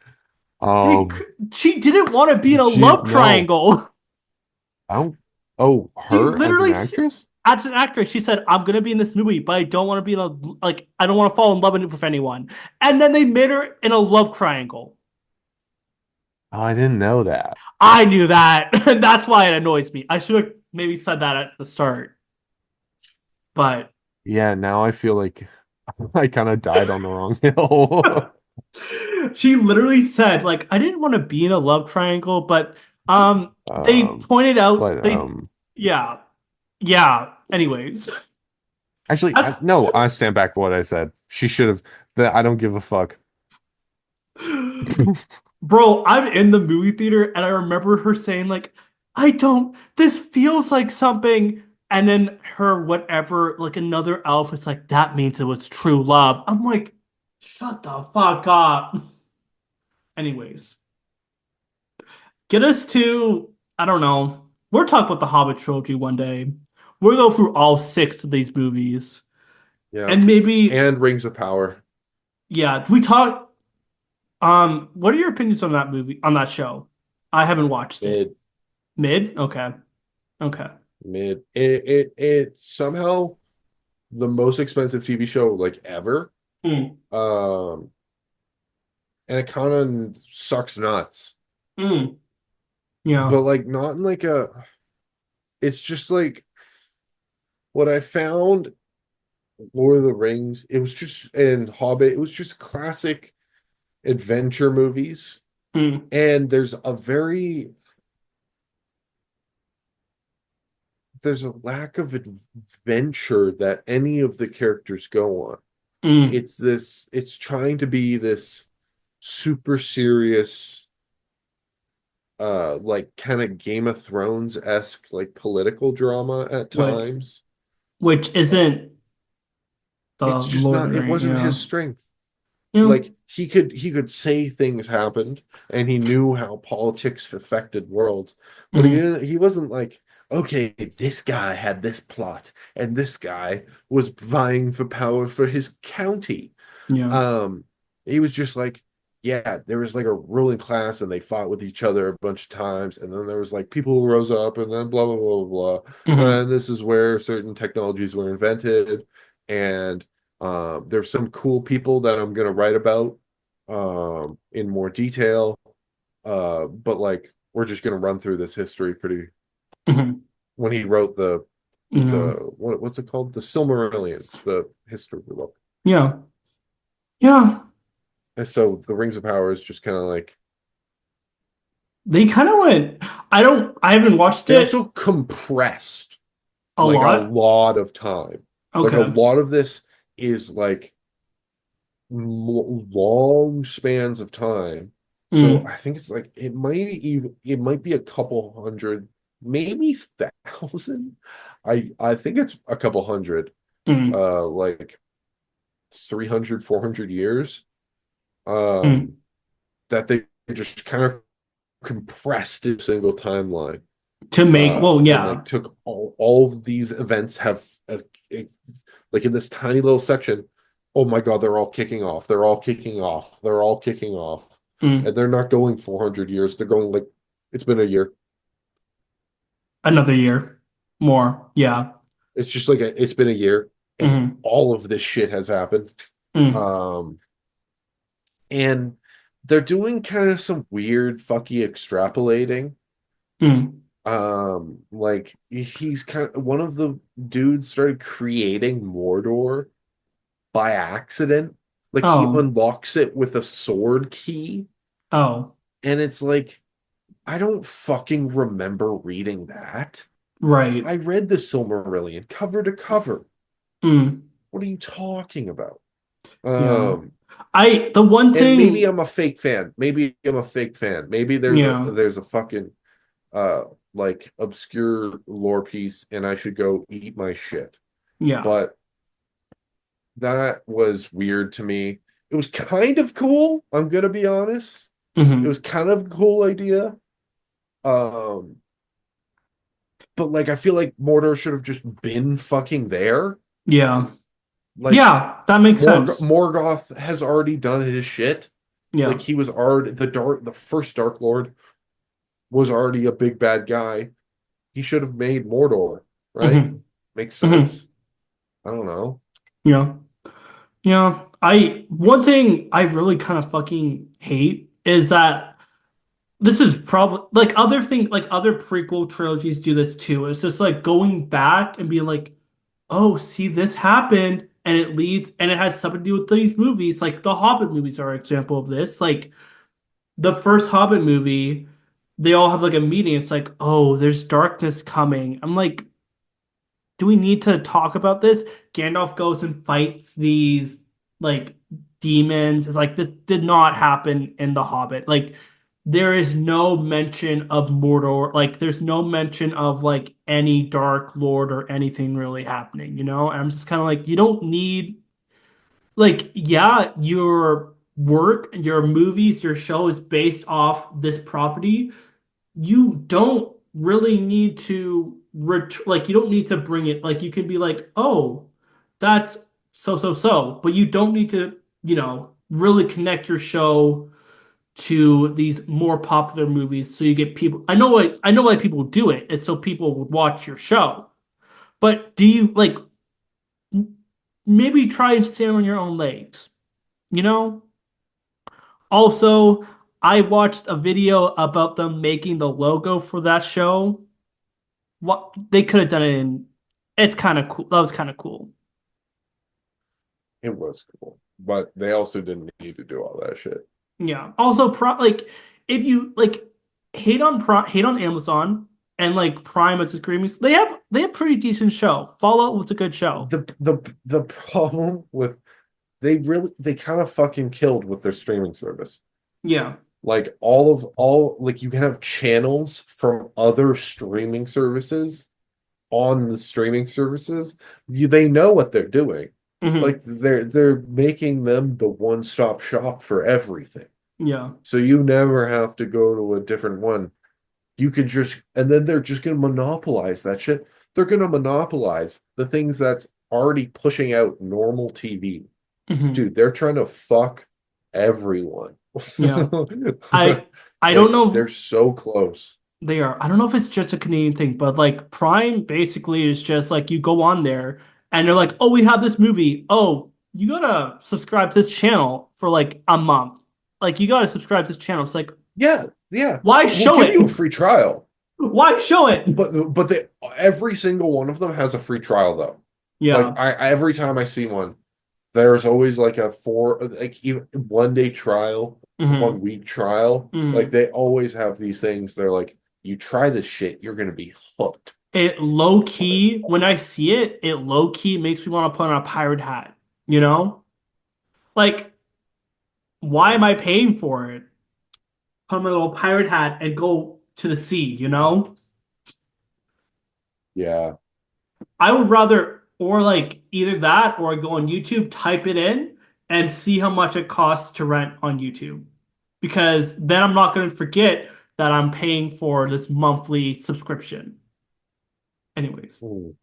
They, Um, she didn't want to be in a she love no, triangle. I don't. Oh, She her as an literally, actress? as an actress, she said, "I'm gonna be in this movie, but I don't want to be in a like. I don't want to fall in love with anyone." And then they made her in a love triangle. Oh, I didn't know that. I knew that, and that's why it annoys me. I should have maybe said that at the start, but Yeah, now I feel like I kind of died on the wrong hill. she literally said, "Like I didn't want to be in a love triangle, but they Um, pointed out but yeah, yeah. Anyways, actually, that's." no, I stand back for what I said. She should have. That I don't give a fuck. Bro, I'm in the movie theater and I remember her saying like, I don't, this feels like something. And then her whatever, like another elf is like, that means it was true love. I'm like, shut the fuck up. Anyways, get us to, I don't know. We're talking about the Hobbit trilogy one day. We'll go through all six of these movies. Yeah, And maybe, and Rings of Power. yeah, we talk what are your opinions on that movie, on that show? I haven't watched it. Mid, Mid? Okay. Okay. mid. It somehow the most expensive TV show like ever. Mm, Um, and it kind of sucks nuts, mm, yeah. but like not in like a. It's just like what I found. Lord of the Rings. It was just and Hobbit. It was just classic adventure movies. Mm, And there's a very there's a lack of adventure that any of the characters go on. Mm. It's trying to be this super serious, like kind of Game of Thrones-esque, like political drama at Which times. which And isn't the it's just Lord of not, the it Rings, wasn't yeah. his strength. You know? Like he could say things happened and he knew how politics affected worlds, but Mm. he wasn't like, okay, this guy had this plot and this guy was vying for power for his county. Yeah. um he was just like, yeah, there was like a ruling class and they fought with each other a bunch of times, and then there was like people who rose up, and then blah blah blah blah blah, Hmm. and this is where certain technologies were invented. And there's some cool people that I'm going to write about in more detail, but like we're just going to run through this history pretty. Hmm. When he wrote the Yeah. what's it called, the Silmarillion, the history book. Yeah. Yeah. And so the Rings of Power is just kind of like, They kind of went, I haven't watched they it also compressed a like a lot. lot of time. Like a Okay. lot of this is like long spans of time. So Mm. I think it's like it might be a couple hundred, maybe thousand. I think it's a couple hundred, Mm. like 300, 400 years. Mm. Um, that they just kind of compressed in a single timeline. To make, well, And yeah. like took all of these events have like in this tiny little section. Oh my God, they're all kicking off. They're all kicking off. They're all kicking off. Mm. And they're not going 400 years. They're going like, it's been a year. Another year more. Yeah. It's just like it's been a year and Mm. all of this shit has happened. Mm. Um, and they're doing kind of some weird fucky extrapolating. Mm. Like he's kind of one of the dudes started creating Mordor by accident. Like he Oh. unlocks it with a sword key, Oh. and it's like, I don't fucking remember reading that. Right. I read the Silmarillion cover to cover. Mm. What are you talking about? Yeah. Um, The one and maybe thing, I'm a fake fan. Maybe I'm a fake fan. Maybe yeah. there's a fucking uh like obscure lore piece and I should go eat my shit. Yeah. But that was weird to me. It was kind of cool, I'm gonna be honest. It Hmm. was kind of a cool idea. Um, but like I feel like Mordor should have just been fucking there. Yeah. Like Yeah. That makes sense. Morgoth has already done his shit. Like Yeah. he was already the first Dark Lord was already a big bad guy. He should have made Mordor, right? Hmm. Makes Hmm. sense. I don't know. Yeah. Yeah. One thing I really kind of fucking hate is that this is probably like other prequel trilogies do this too. It's just like going back and being like, oh, see, this happened, and it leads, and it has something to do with these movies. Like the Hobbit movies are an example of this. Like the first Hobbit movie, they all have like a meeting. It's like, oh, there's darkness coming. I'm like, do we need to talk about this? Gandalf goes and fights these like demons. It's like this did not happen in The Hobbit. Like there is no mention of Mordor. Like there's no mention of like any Dark Lord or anything really happening, you know? And I'm just kind of like, you don't need like, yeah, your work, your movies, your show is based off this property, you don't really need to like you don't need to bring it like you can be like, oh, that's so, but you don't need to, really connect your show to these more popular movies so you get people. I know why people do it. It's so people would watch your show. But do you like maybe try and stand on your own legs, you know? Also, I watched a video about them making the logo for that show. What they could have done it in. It's kind of cool. That was kind of cool. It was cool. But they also didn't need to do all that shit. Yeah. Also, like if you like hate on Amazon. and like Prime as a streaming. They have pretty decent show. Fallout was a good show. The problem with they kind of fucking killed with their streaming service. Yeah. Like all like you can have channels from other streaming services on the streaming services. They know what they're doing. Hmm. Like they're making them the one-stop shop for everything. Yeah. So you never have to go to a different one. You could just, and then they're just going to monopolize that shit. They're going to monopolize the things that's already pushing out normal TV. Hmm. Dude, they're trying to fuck everyone. Yeah. I I don't Like know they're so close. they are. I don't know if it's just a Canadian thing, but like Prime basically is just like you go on there and they're like, "Oh, we have this movie. Oh, you gotta subscribe to this channel for like a month. Like you gotta subscribe to this channel." It's like, Yeah, yeah. why We'll show give you a it? free trial. Why show it? But every single one of them has a free trial though. Like Yeah. I every time I see one, there's always like a four like even 1 day trial, Hmm. 1 week trial. Like Hmm. they always have these things. They're like, you try this shit, you're gonna be hooked It low on it. key, when I see it, it low key makes me want to put on a pirate hat, you know? Like, why am I paying for it? Put on my little pirate hat and go to the sea, you know? Yeah. I would rather, or like either that or go on YouTube, type it in, and see how much it costs to rent on YouTube. Because then I'm not going to forget that I'm paying for this monthly subscription. Anyways, Mm.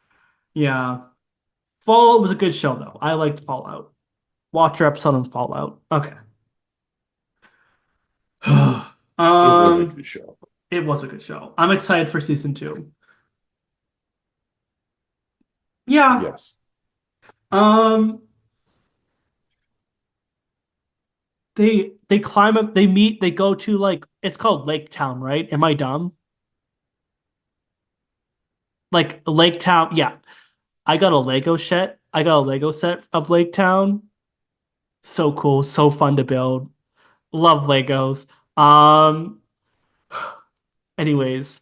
yeah. Fallout was a good show, though. I liked Fallout. Watch your episode on Fallout. Okay. It was a um, good show. it was a good show. I'm excited for season two. Yeah. Yes. Um, they climb up, they meet, they go to like it's called Lake Town, right? Am I dumb? Like Lake Town, yeah. I got a Lego set. I got a Lego set of Lake Town. So cool, so fun to build. Love Legos. Um, anyways,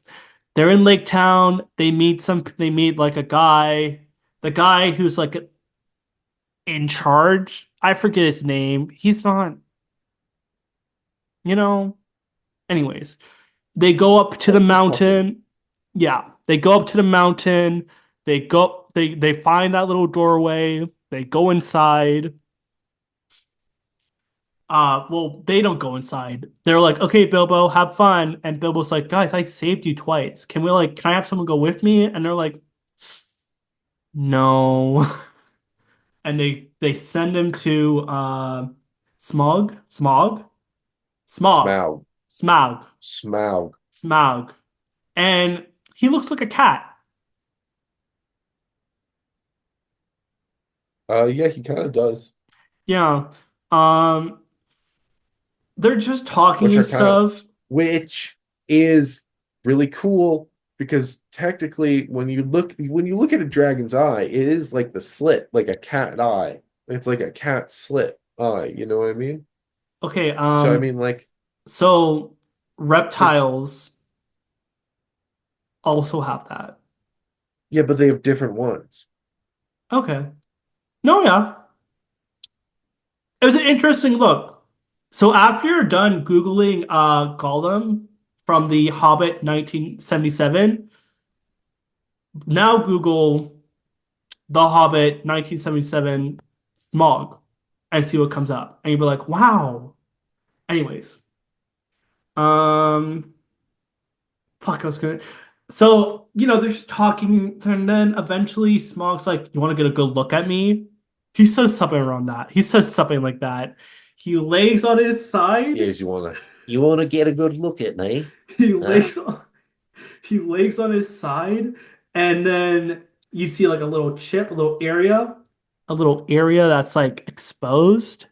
they're in Lake Town. They meet like a guy, the guy who's like in charge. I forget his name. He's not, you know. Anyways, they go up to the What the fucking mountain. Yeah, they go up to the mountain. They find that little doorway. They go inside. Well, they don't go inside. They're like, "Okay, Bilbo, have fun." And Bilbo's like, "Guys, I saved you twice. Can I have someone go with me?" And they're like, "No." And they send him to Smog, Smaug. Smaug, Smaug. Smaug. And he looks like a cat. Yeah, he kind of does. Yeah. Um, they're just talking Which and I kind of, stuff. which is really cool because technically, when you look at a dragon's eye, it is like the slit, like a cat eye. It's like a cat slit eye. You know what I mean? Okay, So I mean, like, so which reptiles also have that. yeah, but they have different ones. Okay. No, yeah. It was an interesting look. So after you're done Googling Gollum from the Hobbit 1977, now Google the Hobbit 1977 Smog and see what comes up. And you'll be like, wow. Anyways, um, fuck, I was gonna. So, they're just talking, and then eventually Smog's like, "You want to get a good look at me?" He says something around that. He says something like that. He lays on his side. Yes, you wanna get a good look at me, He huh? lays on he lays on his side, and then you see like a little chip, a little area that's like exposed.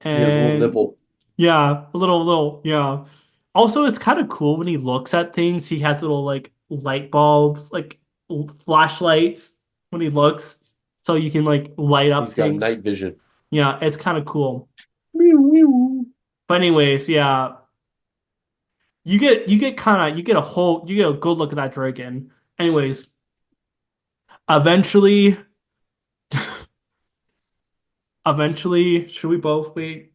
He has a little And nipple. yeah, yeah. Also, it's kind of cool when he looks at things. He has little like light bulbs, like flashlights when he looks, so you can like light He's up got things. night vision. Yeah, it's kind of cool. Meow, meow. But anyways, yeah, you get a good look at that dragon. Anyways, eventually, should we both wait?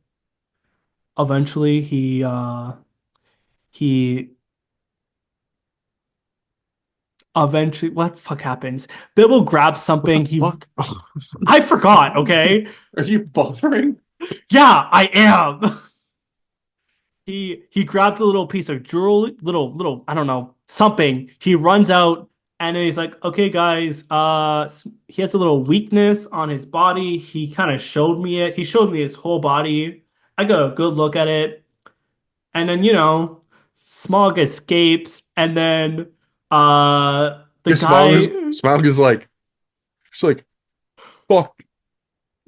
Eventually, he eventually what the fuck happens? Bilbo grabs What the something. fuck? I forgot. Okay, Are you buffering? yeah, I am. He grabs a little piece of jewelry, little I don't know something. He runs out and then he's like, "Okay, guys, he has a little weakness on his body. He kind of showed me it. He showed me his whole body. I got a good look at it, and then Smaug escapes, and then the Yeah, guy, Smaug is like, it's like, fuck.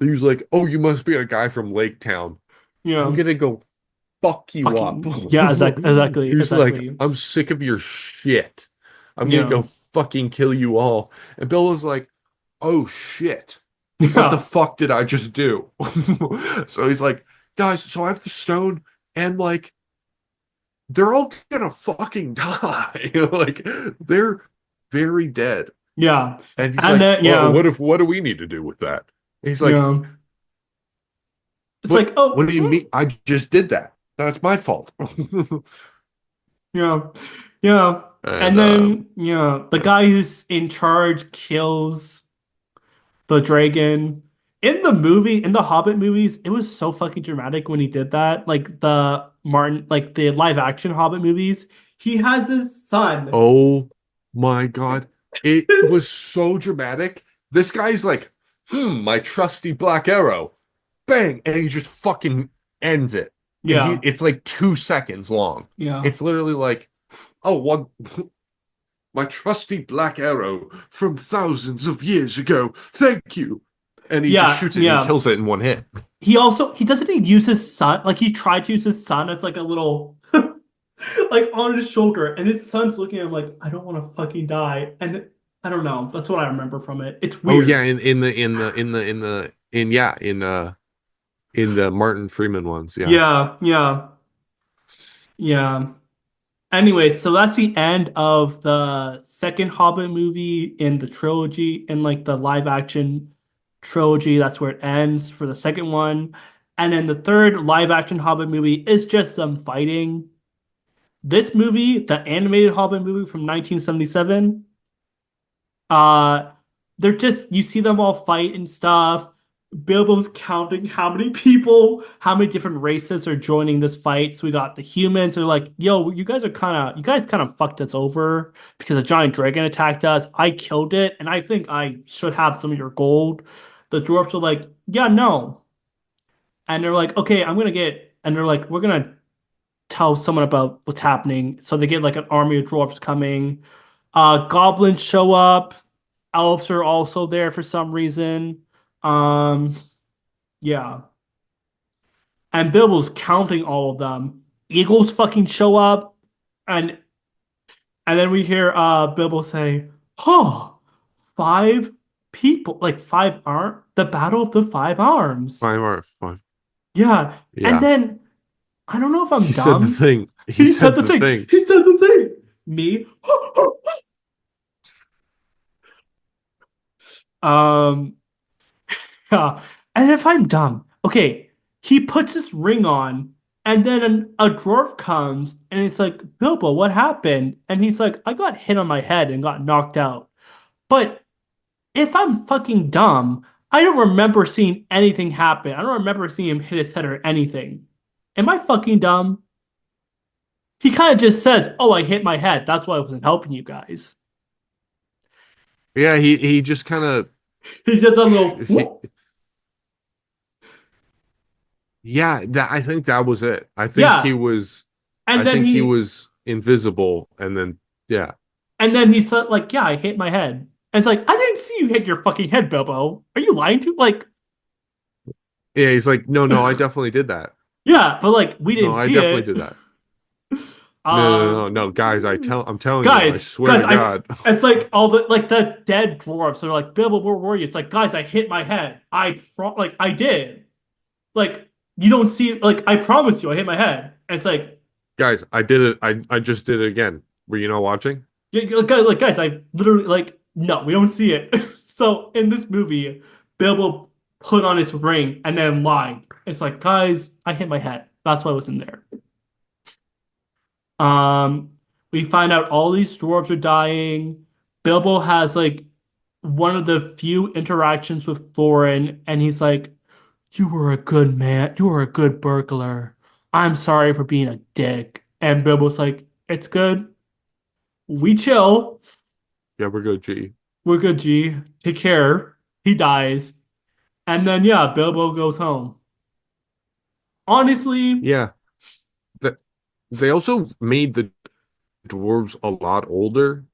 He was like, oh, you must be a guy from Lake Town. you I'm know, gonna go fuck you up. fucking yeah, exactly, He's like, exactly, I'm sick of your shit. I'm you gonna go know, fucking kill you all. And Bill was like, oh shit. What the yeah, fuck did I just do? So he's like, guys, so I have the stone and like they're all gonna fucking die. Like they're very dead. yeah, And he's and like, then well, what do we need to do with that? And he's you like, know, it's like, oh. what do you mean? I just did that. That's my fault. Yeah. Yeah. And And then, the guy who's in charge kills the dragon. In the Hobbit movies, it was so fucking dramatic when he did that. Like the live action Hobbit movies, he has his son. oh my God. It was so dramatic. This guy's like, my trusty black arrow. Bang. And he just fucking ends it. Yeah. It's like 2 seconds long. Yeah. It's literally like, oh, one, my trusty black arrow from thousands of years ago. Thank you. And he just Yeah. shoots it and Yeah. kills it in one hit. He doesn't he use his son, like he tried to use his son as like a little like on his shoulder, and his son's looking at him like, I don't want to fucking die. And I don't know. That's what I remember from it. It's Oh yeah, weird. in the Martin Freeman ones, yeah. Yeah, yeah, yeah. Anyway, so that's the end of the second Hobbit movie in the trilogy, in like the live action trilogy. That's where it ends for the second one. And then the third live action Hobbit movie is just them fighting. This movie, the animated Hobbit movie from 1977, Uh, they're just you see them all fight and stuff. Bilbo's counting how many people, how many different races are joining this fight. So we got the humans are like, yo, you guys kind of fucked us over because a giant dragon attacked us. I killed it, and I think I should have some of your gold. The dwarfs are like, yeah, no. And they're like, okay, and they're like, we're gonna tell someone about what's happening. So they get like an army of dwarfs coming. Goblins show up. Elves are also there for some reason. Um, yeah. And Bilbo's counting all of them. Eagles fucking show up, and then we hear Bilbo say, "Huh, five people, like five arm, the Battle of the Five Arms." Fine, all right, fine. Yeah, and Yeah. then I don't know if I'm He said the dumb. thing. He He said said the the thing. thing. He said the thing. Me. um. Yeah. And if I'm dumb, okay, he puts his ring on, and then a dwarf comes, and it's like, Bilbo, what happened? And he's like, I got hit on my head and got knocked out. But if I'm fucking dumb, I don't remember seeing anything happen. I don't remember seeing him hit his head or anything. Am I fucking dumb? He kind of just says, oh, I hit my head. That's why I wasn't helping you guys. Yeah, he just kind of He does a little, he whoop. yeah, that I think that was it. Yeah. I And then think he he was invisible and then yeah. And then he said, like, yeah, I hit my head. And it's like, I didn't see you hit your fucking head, Bilbo. Are you lying to? Like, Yeah, he's like, no, I definitely did that. yeah, but like, we No, didn't I see definitely it. did that. No, guys, I'm telling you, I swear Guys, to God. it's like all the dead dwarfs are like, Bilbo, where were you? It's like, guys, I hit my head. Like, I did. Like, you don't see, like, I promise you, I hit my head. And it's like, Guys, I did it. I just did it again. Were you not watching? Guys, I literally like no, we don't see it. So in this movie, Bilbo put on his ring and then lied. It's like, guys, I hit my head. That's why I was in there. Um, we find out all these dwarves are dying. Bilbo has like one of the few interactions with Thorin, and he's like, "You were a good man. You were a good burglar. I'm sorry for being a dick." And Bilbo's like, "It's good. We chill. Yeah, we're good, G. We're good, G. Take care." He dies. And then, yeah, Bilbo goes home. Honestly, Yeah. That they also made the dwarves a lot older,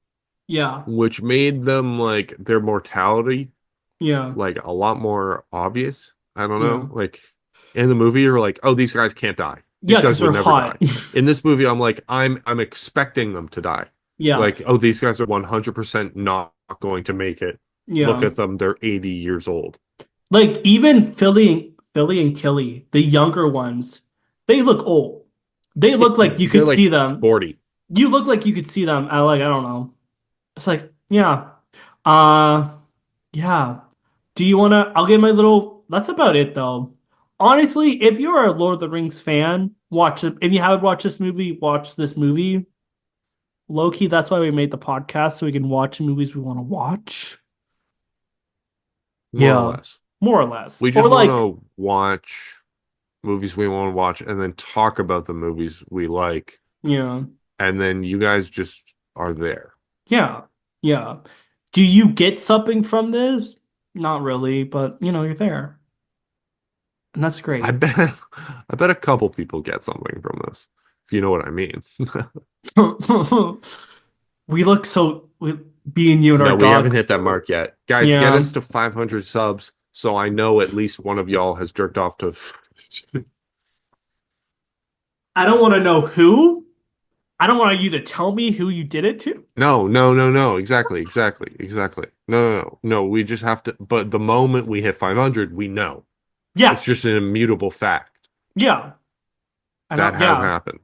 yeah, which made them like their mortality yeah, like a lot more obvious. I don't yeah. know. Like in the movie, you're like, oh, these guys can't die. These Yeah, because guys they're would never hot. die. In this movie, I'm like, I'm expecting them to die. Yeah, Like, oh, these guys are 100% not going to make it. Look yeah. at them, they're 80 years old. Like even Philly and Killy, the younger ones, they look old. They look like you They're could see like them. 40. You look like you could see them at like I don't know. It's like, yeah. Uh yeah. Do you wanna I'll get my little that's about it though. Honestly, if you're a Lord of the Rings fan, watch it. If you haven't watched this movie, watch this movie. Low key, that's why we made the podcast so we can watch movies we want to watch. More or Yeah, less. more or less. We Or just want like, to watch movies we want to watch and then talk about the movies we like. yeah, And then you guys just are there. yeah, yeah. Do you get something from this? Not really, but you're there. And that's I great. bet I bet a couple people get something from this, if you know what I mean. We look so being you and our No, we haven't dog. hit that mark yet. Guys, get Yeah. us to 500 subs so I know at least one of y'all has jerked off to. I don't want to know who. I don't want you to tell me who you did it to. No, no, no, no. Exactly, exactly, exactly. No, no, no. No, we just have to. But the moment we hit 500, we know. Yeah. It's just an immutable fact Yeah. I know. that has Yeah. happened.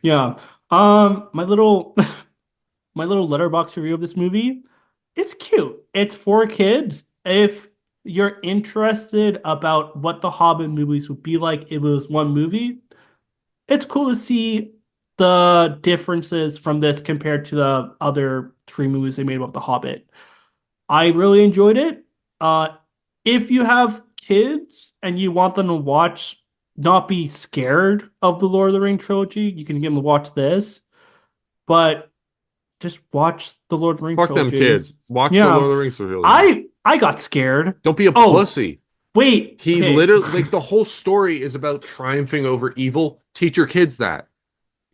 Yeah. My little my little letterbox review of this movie, it's cute. It's for kids. If you're interested about what the Hobbit movies would be like if it was one movie, it's cool to see the differences from this compared to the other three movies they made about the Hobbit. I really enjoyed it. Uh, if you have kids and you want them to watch, not be scared of the Lord of the Rings trilogy, you can get them to watch this. But just watch the Lord of the Rings Fuck them trilogy. kids. Watch the Yeah, Lord of the Rings trilogy. I got scared. Don't be a Oh, pussy. wait. He Okay. literally, like, the whole story is about triumphing over evil. Teach your kids that.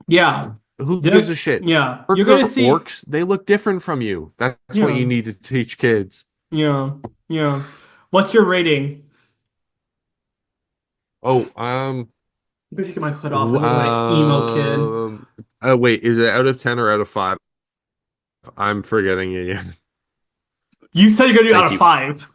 Yeah. Who gives a shit? Yeah. You're Orc gonna or see. orcs, they look different from you. That's what Yeah. you need to teach kids. Yeah. Yeah. What's your rating? Oh, I'm gonna take my hood off w- and look at my emo kid. wait, is it out of 10 or out of 5? I'm forgetting again. You said you're gonna do out Thank of you. five.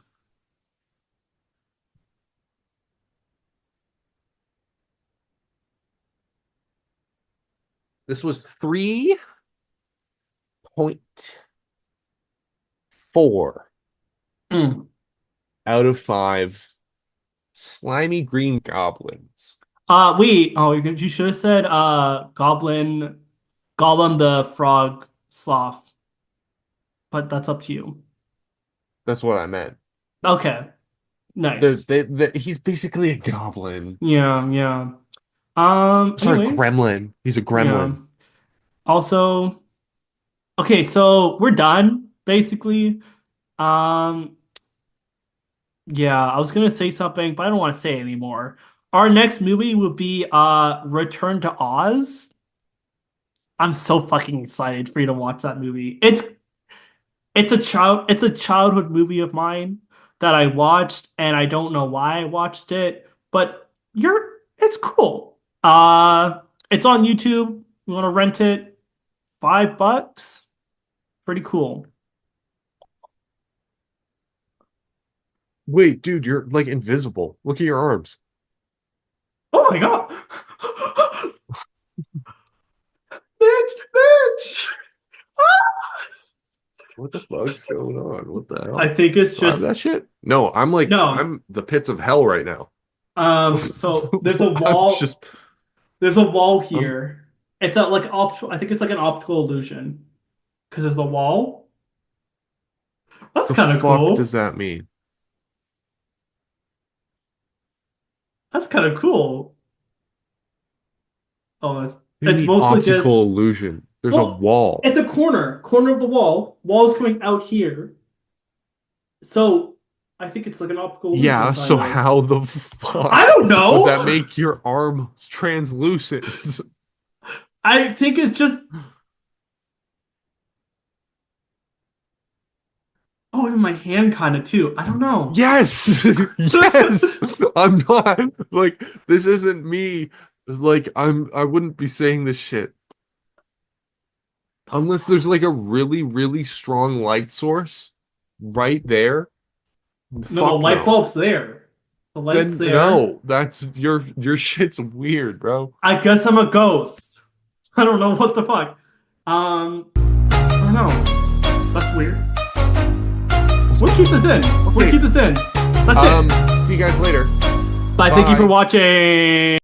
This was 3.4 Mm. out of 5 slimy green goblins. Wait. Oh, you should have said Gollum the frog sloth, but that's up to you. That's what I meant. Okay. They're, Nice. he's basically a goblin. Yeah. Yeah. Sorry, Anyways. gremlin. He's a Yeah. gremlin. Also, okay, so we're done, basically. Um, yeah, I was gonna say something, but I don't want to say it anymore. Our next movie will be Return to Oz. I'm so fucking excited for you to watch that movie. It's a childhood movie of mine that I watched, and I don't know why I watched it, but it's cool. It's on YouTube. You want to rent it? $5. Pretty cool. Wait, dude, you're like invisible. Look at your arms. Oh my God. What the fuck's going on? What the I hell? think it's Do I have just that shit? No, I'm like no. I'm the pits of hell right now. So there's a I'm wall. just There's a wall I'm here. It's a like optical. I think it's like an optical illusion because there's the wall. That's the kind of fuck does cool. that mean? That's kind of cool. Oh, What do you it's mean mostly just optical illusion? There's a well, wall. it's a corner of the wall. Wall is coming out here. So I think it's like an optical illusion, Yeah, so kind of. how the I fuck don't would know. that make your arm translucent? I think it's just oh, even my hand kind of too. I don't know. Yes, yes. I'm not like this isn't me. Like I wouldn't be saying this shit unless there's like a really, really strong light source right there. No, the Fuck light no. bulb's there. The light's Then there. no, that's your shit's weird, bro. I guess I'm a ghost. I don't know what the fuck. I don't know. That's weird. We'll keep this in. We'll Okay. keep this in. That's it. See you guys later. Bye. Thank you for Bye. watching.